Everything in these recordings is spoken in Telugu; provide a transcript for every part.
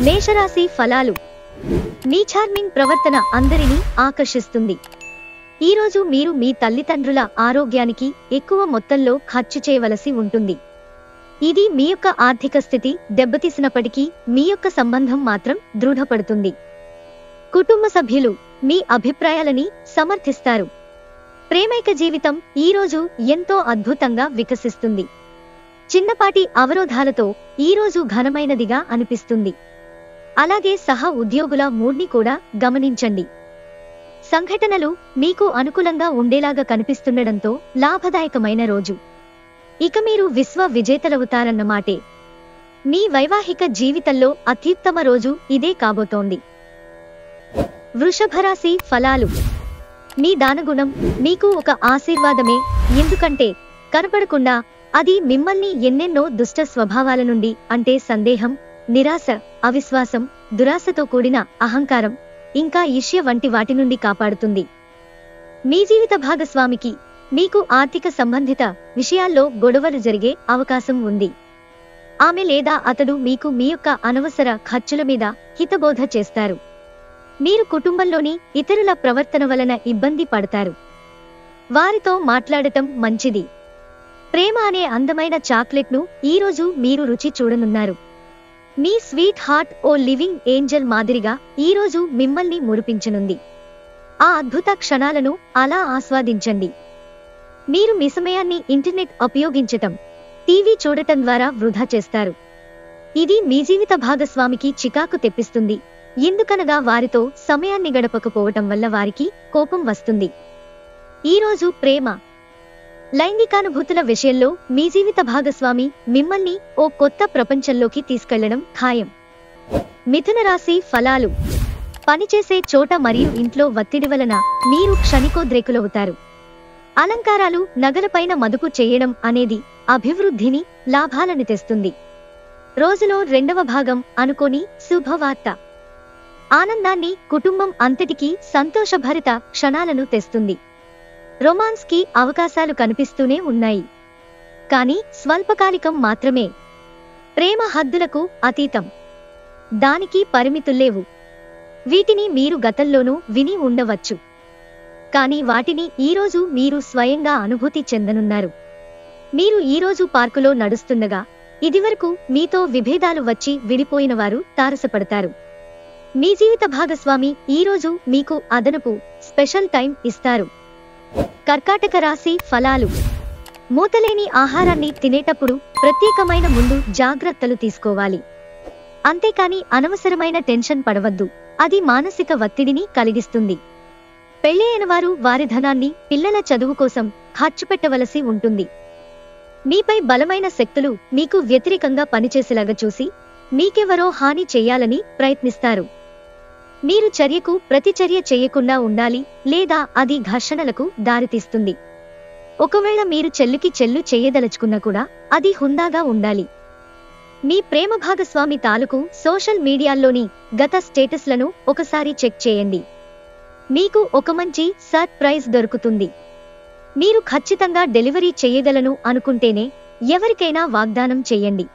మేషరాశి ఫలాలు. మీ చార్మింగ్ ప్రవర్తన అందరినీ ఆకర్షిస్తుంది. ఈరోజు మీరు మీ తల్లిదండ్రుల ఆరోగ్యానికి ఎక్కువ మొత్తంలో ఖర్చు చేయవలసి ఉంటుంది. ఇది మీ యొక్క ఆర్థిక స్థితి దెబ్బతీసినప్పటికీ మీ యొక్క సంబంధం మాత్రం దృఢపడుతుంది. కుటుంబ సభ్యులు మీ అభిప్రాయాలని సమర్థిస్తారు. ప్రేమైక జీవితం ఈరోజు ఎంతో అద్భుతంగా వికసిస్తుంది. చిన్నపాటి అవరోధాలతో ఈరోజు ఘనమైనదిగా అనిపిస్తుంది. అలాగే సహ ఉద్యోగుల మూడ్ని కూడా గమనించండి. సంఘటనలు మీకు అనుకూలంగా ఉండేలాగా కనిపిస్తుండడంతో లాభదాయకమైన రోజు. ఇక మీరు విశ్వ విజేతలవుతారన్నమాటే. మీ వైవాహిక జీవితంలో అత్యుత్తమ రోజు ఇదే కాబోతోంది. వృషభరాశి ఫలాలు. మీ దానగుణం మీకు ఒక ఆశీర్వాదమే. ఎందుకంటే కనపడకుండా అది మిమ్మల్ని ఎన్నెన్నో దుష్ట స్వభావాల నుండి, అంటే సందేహం, నిరాశ, అవిశ్వాసం, దురాశతో కూడిన అహంకారం, ఇంకా ఈర్ష్య వంటి వాటి నుండి కాపాడుతుంది. మీ జీవిత భాగస్వామికి మీకు ఆర్థిక సంబంధిత విషయాల్లో గొడవలు జరిగే అవకాశం ఉంది. ఆమె లేదా అతడు మీకు మీ యొక్క అనవసర ఖర్చుల మీద హితబోధ చేస్తారు. మీరు కుటుంబంలోని ఇతరుల ప్రవర్తన వలన ఇబ్బంది పడతారు. వారితో మాట్లాడటం మంచిది. ప్రేమ అనే అందమైన చాక్లెట్ను ఈరోజు మీరు రుచి చూడనున్నారు. మీ స్వీట్ హార్ట్ ఓ లివింగ్ ఏంజల్ మాదిరిగా ఈరోజు మిమ్మల్ని మురిపించనుంది. ఆ అద్భుత క్షణాలను అలా ఆస్వాదించండి. మీరు మీ సమయాన్ని ఇంటర్నెట్ ఉపయోగించటం, టీవీ చూడటం ద్వారా వృధా చేస్తారు. ఇది మీ జీవిత భాగస్వామికి చికాకు తెప్పిస్తుంది. ఎందుకనగా వారితో సమయాన్ని గడపకపోవటం వల్ల వారికి కోపం వస్తుంది. ఈరోజు ప్రేమ, లైంగికానుభూతుల విషయంలో మీ జీవిత భాగస్వామి మిమ్మల్ని ఓ కొత్త ప్రపంచంలోకి తీసుకెళ్లడం ఖాయం. మిథున రాశి ఫలాలు. పనిచేసే చోట మరియు ఇంట్లో ఒత్తిడి వలన మీరు క్షణికోద్రేకులవుతారు. అలంకారాలు, నగలపైన మదుపు చేయడం అనేది అభివృద్ధిని, లాభాలను తెస్తుంది. రోజులో రెండవ భాగం అనుకోని శుభవార్త ఆనందాన్ని, కుటుంబం అంతటికీ సంతోషభరిత క్షణాలను తెస్తుంది. రొమాన్స్ కి అవకాశాలు కనిపిస్తూనే ఉన్నాయి, కానీ స్వల్పకాలికం మాత్రమే. ప్రేమ హద్దులకు అతీతం, దానికి పరిమితుల్లేవు. వీటిని మీరు గతంలోనూ విని ఉండవచ్చు, కానీ వాటిని ఈరోజు మీరు స్వయంగా అనుభూతి చెందనున్నారు. మీరు ఈరోజు పార్కులో నడుస్తుండగా ఇదివరకు మీతో విభేదాలు వచ్చి విడిపోయిన వారు తారసపడతారు. మీ జీవిత భాగస్వామి ఈరోజు మీకు అదనపు స్పెషల్ టైం ఇస్తారు. కర్కాటక రాశి ఫలాలు. మూతలేని ఆహారాన్ని తినేటప్పుడు ప్రత్యేకమైన ముందు జాగ్రత్తలు తీసుకోవాలి. అంతేకాని అనవసరమైన టెన్షన్ పడవద్దు, అది మానసిక ఒత్తిడిని కలిగిస్తుంది. పెళ్లి అయిన వారు వారి ధనాన్ని పిల్లల చదువు కోసం ఖర్చు పెట్టవలసి ఉంటుంది. మీపై బలమైన శక్తులు మీకు వ్యతిరేకంగా పనిచేసేలాగా చూసి మీకెవరో హాని చెయ్యాలని ప్రయత్నిస్తారు. మీరు చర్యకు ప్రతిచర్య చేయకుండా ఉండాలి, లేదా అది ఘర్షణలకు దారితీస్తుంది. ఒకవేళ మీరు చెల్లుకి చెల్లు చేయదలుచుకున్నా కూడా అది హుందాగా ఉండాలి. మీ ప్రేమ భాగస్వామి తాలూకు సోషల్ మీడియాల్లోని గత స్టేటస్లను ఒకసారి చెక్ చేయండి. మీకు ఒక మంచి సర్ప్రైజ్ దొరుకుతుంది. మీరు ఖచ్చితంగా డెలివరీ చేయగలను అనుకుంటేనే ఎవరికైనా వాగ్దానం చేయండి.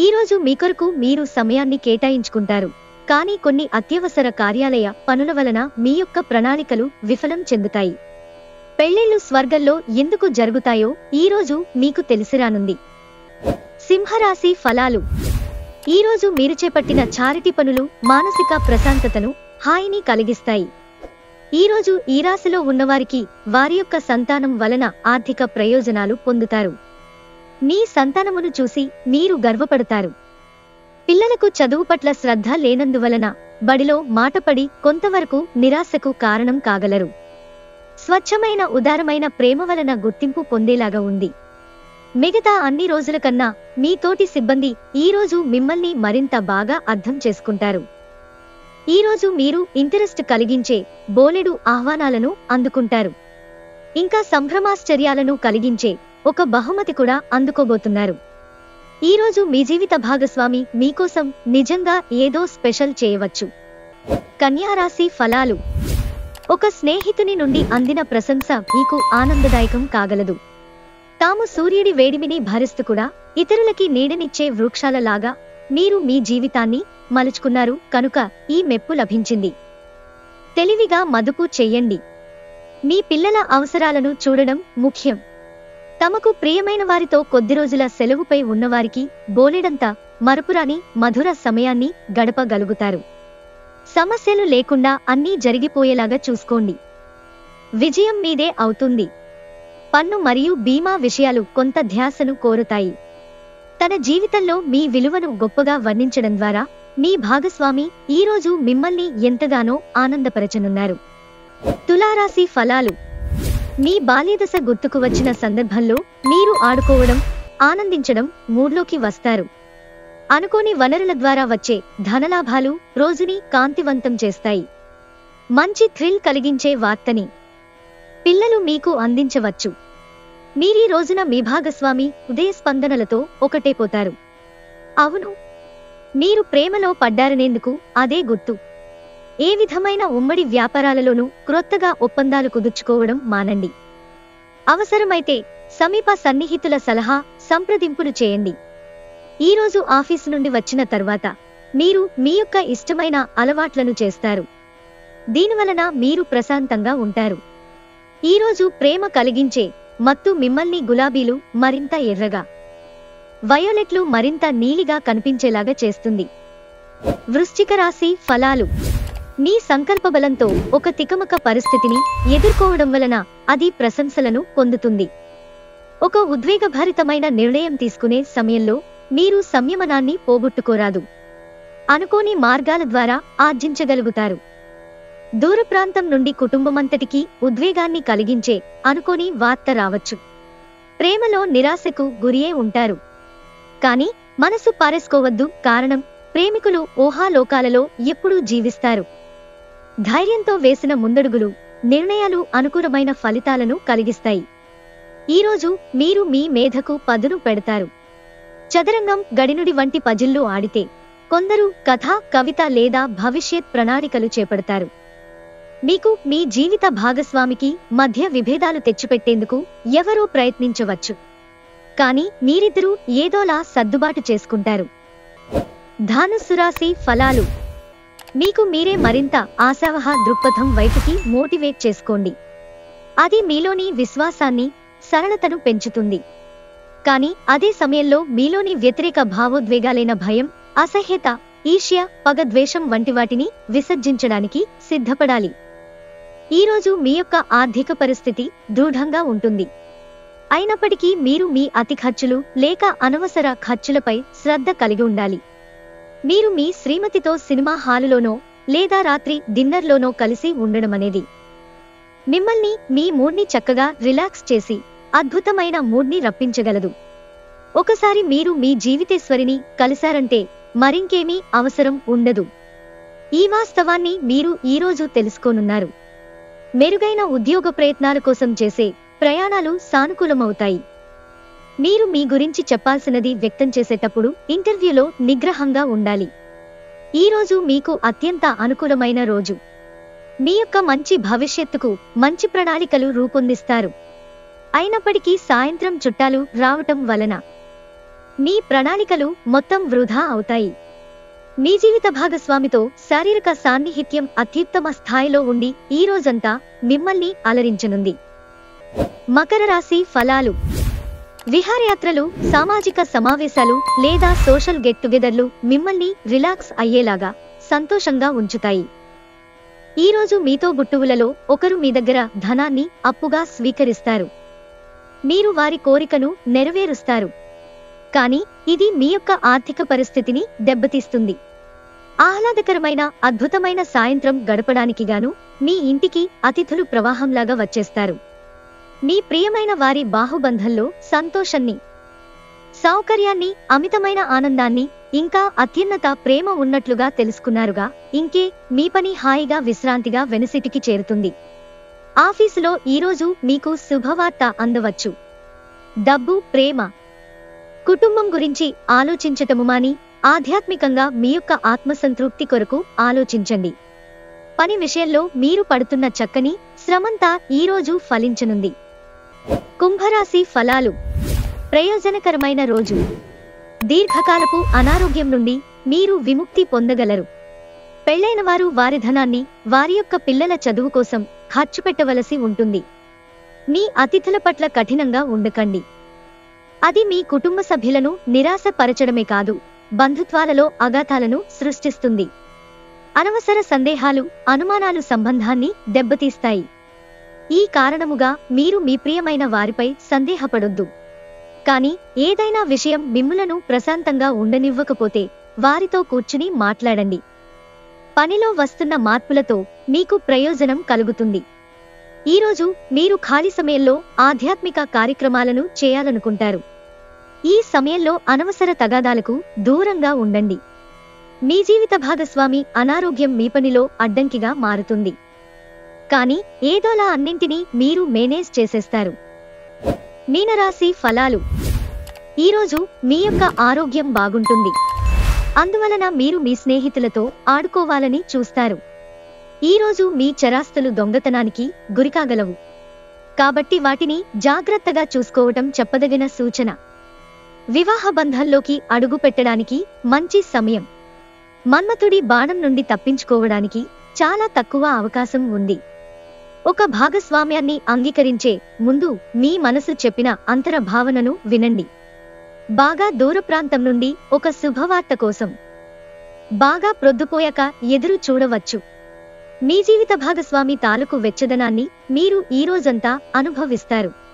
ఈరోజు మీ కొరకు మీరు సమయాన్ని కేటాయించుకుంటారు, కానీ కొన్ని అత్యవసర కార్యాలయ పనుల వలన మీ యొక్క ప్రణాళికలు విఫలం చెందుతాయి. పెళ్లిళ్లు స్వర్గంలో ఎందుకు జరుగుతాయో ఈరోజు మీకు తెలిసిరానుంది. సింహరాశి ఫలాలు. ఈరోజు మీరు చేపట్టిన చారిటీ పనులు మానసిక ప్రశాంతతను, హాయిని కలిగిస్తాయి. ఈరోజు ఈ రాశిలో ఉన్నవారికి వారి యొక్క సంతానం వలన ఆర్థిక ప్రయోజనాలు పొందుతారు. మీ సంతానమును చూసి మీరు గర్వపడతారు. పిల్లలకు చదువు పట్ల శ్రద్ధ లేనందువలన బడిలో మాటపడి కొంతవరకు నిరాశకు కారణం కాగలరు. స్వచ్ఛమైన ఉదారమైన ప్రేమ వలన గుర్తింపు పొందేలాగా ఉంది. మిగతా అన్ని రోజుల కన్నా మీ తోటి సిబ్బంది ఈరోజు మిమ్మల్ని మరింత బాగా అర్థం చేసుకుంటారు. ఈరోజు మీరు ఇంట్రెస్ట్ కలిగించే బోలెడు ఆహ్వానాలను అందుకుంటారు. ఇంకా సంభ్రమాశ్చర్యాలను కలిగించే ఒక బహుమతి కూడా అందుకోబోతున్నారు. ఈరోజు మీ జీవిత భాగస్వామి మీకోసం నిజంగా ఏదో స్పెషల్ చేయవచ్చు. కన్యా రాశి ఫలాలు. ఒక స్నేహితుని నుండి అందిన ప్రశంస మీకు ఆనందదాయకం కాగలదు. తాము సూర్యుడి వేడిమిని భరిస్తూ కూడా ఇతరులకి నీడనిచ్చే వృక్షాలలాగా మీరు మీ జీవితాన్ని మలుచుకున్నారు కనుక ఈ మెప్పు లభించింది. తెలివిగా మదుపు చెయ్యండి. మీ పిల్లల అవసరాలను చూడడం ముఖ్యం. తమకు ప్రియమైన వారితో కొద్ది రోజుల సెలవుపై ఉన్నవారికి బోలెడంత మరపురాని మధుర సమయాన్ని గడపగలుగుతారు. సమస్యలు లేకుండా అన్నీ జరిగిపోయేలాగా చూసుకోండి. విజయం మీదే అవుతుంది. పన్ను మరియు బీమా విషయాలు కొంత ధ్యాసను కోరుతాయి. తన జీవితంలో మీ విలువను గొప్పగా వర్ణించడం ద్వారా మీ భాగస్వామి ఈరోజు మిమ్మల్ని ఎంతగానో ఆనందపరచనున్నారు. తులారాశి ఫలాలు. మీ బాల్యదశ గుర్తుకు వచ్చిన సందర్భంలో మీరు ఆడుకోవడం, ఆనందించడం మూడ్లోకి వస్తారు. అనుకోని వనరుల ద్వారా వచ్చే ధనలాభాలు రోజుని కాంతివంతం చేస్తాయి. మంచి థ్రిల్ కలిగించే వార్తని పిల్లలు మీకు అందించవచ్చు. మీరీ రోజున మీ భాగస్వామి ఉదయ స్పందనలతో ఒకటైపోతారు. అవును, మీరు ప్రేమలో పడ్డారనేందుకు అదే గుర్తు. ఏ విధమైన ఉమ్మడి వ్యాపారాలలోనూ క్రొత్తగా ఒప్పందాలు కుదుర్చుకోవడం మానండి. అవసరమైతే సమీప సన్నిహితుల సలహా సంప్రదింపులు చేయండి. ఈరోజు ఆఫీసు నుండి వచ్చిన తర్వాత మీరు మీ యొక్క ఇష్టమైన అలవాట్లను చేస్తారు. దీనివలన మీరు ప్రశాంతంగా ఉంటారు. ఈరోజు ప్రేమ కలిగించే మత్తు మిమ్మల్ని గులాబీలు మరింత ఎర్రగా, వయోలెట్లు మరింత నీలిగా కనిపించేలాగా చేస్తుంది. వృశ్చిక రాశి ఫలాలు. మీ సంకల్పబలంతో ఒక తికమక పరిస్థితిని ఎదుర్కోవడం వలన అది ప్రశంసలను పొందుతుంది. ఒక ఉద్వేగభరితమైన నిర్ణయం తీసుకునే సమయంలో మీరు సంయమనాన్ని పోగొట్టుకోరాదు. అనుకోని మార్గాల ద్వారా ఆర్జించగలుగుతారు. దూర ప్రాంతం నుండి కుటుంబమంతటికీ ఉద్వేగాన్ని కలిగించే అనుకోని వార్త రావచ్చు. ప్రేమలో నిరాశకు గురియే ఉంటారు. కానీ మనసు పారేసుకోవద్దు. కారణం, ప్రేమికులు ఊహాలోకాలలో ఎప్పుడూ జీవిస్తారు. ధైర్యంతో వేసిన ముందడుగులు, నిర్ణయాలు అనుకూలమైన ఫలితాలను కలిగిస్తాయి. ఈరోజు మీరు మీ మేధకు పదును పెడతారు. చదరంగం, గడినుడి వంటి పజిల్లు ఆడితే కొందరు కథ, కవిత లేదా భవిష్యత్ ప్రణాళికలు చేపడతారు. మీకు మీ జీవిత భాగస్వామికి మధ్య విభేదాలు తెచ్చిపెట్టేందుకు ఎవరో ప్రయత్నించవచ్చు. కానీ మీరిద్దరూ ఏదోలా సర్దుబాటు చేసుకుంటారు. ధనుస్సు రాశి ఫలాలు. మీకు మీరే మరింత ఆశావహ దృక్పథం వైపుకి మోటివేట్ చేసుకోండి. అది మీలోని విశ్వాసాన్ని, సరళతను పెంచుతుంది. కానీ అదే సమయంలో మీలోని వ్యతిరేక భావోద్వేగాలైన భయం, అసహ్యత, ఈర్ష్య, పగ, ద్వేషం వంటి వాటిని విసర్జించడానికి సిద్ధపడాలి. ఈరోజు మీ యొక్క ఆర్థిక పరిస్థితి దృఢంగా ఉంటుంది. అయినప్పటికీ మీరు మీ అతి ఖర్చులు లేక అనవసర ఖర్చులపై శ్రద్ధ కలిగి ఉండాలి. మీరు మీ శ్రీమతితో సినిమా హాలులోనో లేదా రాత్రి డిన్నర్లోనో కలిసి ఉండడమనేది మిమ్మల్ని, మీ మూడ్ని చక్కగా రిలాక్స్ చేసి అద్భుతమైన మూడ్ని రప్పించగలదు. ఒకసారి మీరు మీ జీవితేశ్వరిని కలిశారంటే మరింకేమీ అవసరం ఉండదు. ఈ వాస్తవాన్ని మీరు ఈరోజు తెలుసుకోనున్నారు. మెరుగైన ఉద్యోగ ప్రయత్నాల కోసం చేసే ప్రయాణాలు సానుకూలమవుతాయి. మీరు మీ గురించి చెప్పాల్సినది వ్యక్తం చేసేటప్పుడు ఇంటర్వ్యూలో నిగ్రహంగా ఉండాలి. ఈరోజు మీకు అత్యంత అనుకూలమైన రోజు. మీ యొక్క మంచి భవిష్యత్తుకు మంచి ప్రణాళికలు రూపొందిస్తారు. అయినప్పటికీ సాయంత్రం చుట్టాలు రావటం వలన మీ ప్రణాళికలు మొత్తం వృధా అవుతాయి. మీ జీవిత భాగస్వామితో శారీరక సాన్నిహిత్యం అత్యుత్తమ స్థాయిలో ఉండి ఈ రోజంతా మిమ్మల్ని అలరించనుంది. మకర రాశి ఫలాలు. విహారయాత్రలు, సామాజిక సమావేశాలు లేదా సోషల్ గెట్ టుగెదర్లు మిమ్మల్ని రిలాక్స్ అయ్యేలాగా సంతోషంగా ఉంచుతాయి. ఈరోజు మీతో బుట్టువులలో ఒకరు మీ దగ్గర ధనాన్ని అప్పుగా స్వీకరిస్తారు. మీరు వారి కోరికను నెరవేరుస్తారు. కానీ ఇది మీ యొక్క ఆర్థిక పరిస్థితిని దెబ్బతీస్తుంది. ఆహ్లాదకరమైన అద్భుతమైన సాయంత్రం గడపడానికి గాను మీ ఇంటికి అతిథులు ప్రవాహంలాగా వచ్చేస్తారు. మీ ప్రియమైన వారి బాహుబంధంలో సంతోషాన్ని, సౌకర్యాన్ని, అమితమైన ఆనందాన్ని, ఇంకా అత్యున్నత ప్రేమ ఉన్నట్లుగా తెలుసుకున్నారుగా. ఇంకే మీ పని హాయిగా విశ్రాంతిగా వెనుసిటికి చేరుతుంది. ఆఫీసులో ఈరోజు మీకు శుభవార్త అందవచ్చు. డబ్బు, ప్రేమ, కుటుంబం గురించి ఆలోచించటము మాని ఆధ్యాత్మికంగా మీ యొక్క ఆత్మసంతృప్తి కొరకు ఆలోచించండి. పని విషయంలో మీరు పడుతున్న చక్కని శ్రమంతా ఈరోజు ఫలించనుంది. కుంభరాశి ఫలాలు. ప్రయోజనకరమైన రోజు. దీర్ఘకాలపు అనారోగ్యం నుండి మీరు విముక్తి పొందగలరు. పెళ్లైన వారు వారి ధనాన్ని వారి యొక్క పిల్లల చదువు కోసం ఖర్చు పెట్టవలసి ఉంటుంది. మీ అతిథుల పట్ల కఠినంగా ఉండకండి. అది మీ కుటుంబ సభ్యులను నిరాశపరచడమే కాదు, బంధుత్వాలలో అఘాతాలను సృష్టిస్తుంది. అనవసర సందేహాలు, అనుమానాలు సంబంధాన్ని దెబ్బతీస్తాయి. ఈ కారణముగా మీరు మీ ప్రియమైన వారిపై సందేహపడొద్దు. కానీ ఏదైనా విషయం మిమ్ములను ప్రశాంతంగా ఉండనివ్వకపోతే వారితో కూర్చుని మాట్లాడండి. పనిలో వస్తున్న మార్పులతో మీకు ప్రయోజనం కలుగుతుంది. ఈరోజు మీరు ఖాళీ సమయంలో ఆధ్యాత్మిక కార్యక్రమాలను చేయాలనుకుంటారు. ఈ సమయంలో అనవసర తగాదాలకు దూరంగా ఉండండి. మీ జీవిత భాగస్వామి అనారోగ్యం మీ పనిలో అడ్డంకిగా మారుతుంది. కానీ ఏదోలా అన్నింటినీ మీరు మేనేజ్ చేసేస్తారు. మీనరాశి ఫలాలు. ఈరోజు మీ యొక్క ఆరోగ్యం బాగుంటుంది. అందువలన మీరు మీ స్నేహితులతో ఆడుకోవాలని చూస్తారు. ఈరోజు మీ చరాస్తులు దొంగతనానికి గురికాగలవు. కాబట్టి వాటిని జాగ్రత్తగా చూసుకోవటం చెప్పదగిన సూచన. వివాహ బంధాల్లోకి అడుగు పెట్టడానికి మంచి సమయం. మన్మథుడి బాణం నుండి తప్పించుకోవడానికి చాలా తక్కువ అవకాశం ఉంది. ఒక భాగస్వామ్యాన్ని అంగీకరించే ముందు మీ మనసు చెప్పిన అంతర భావనను వినండి. బాగా దూర ప్రాంతం నుండి ఒక శుభవార్త కోసం బాగా ప్రొద్దుపోయాక ఎదురు చూడవచ్చు. మీ జీవిత భాగస్వామి తాలూకు వెచ్చదనాన్ని మీరు ఈ రోజంతా అనుభవిస్తారు.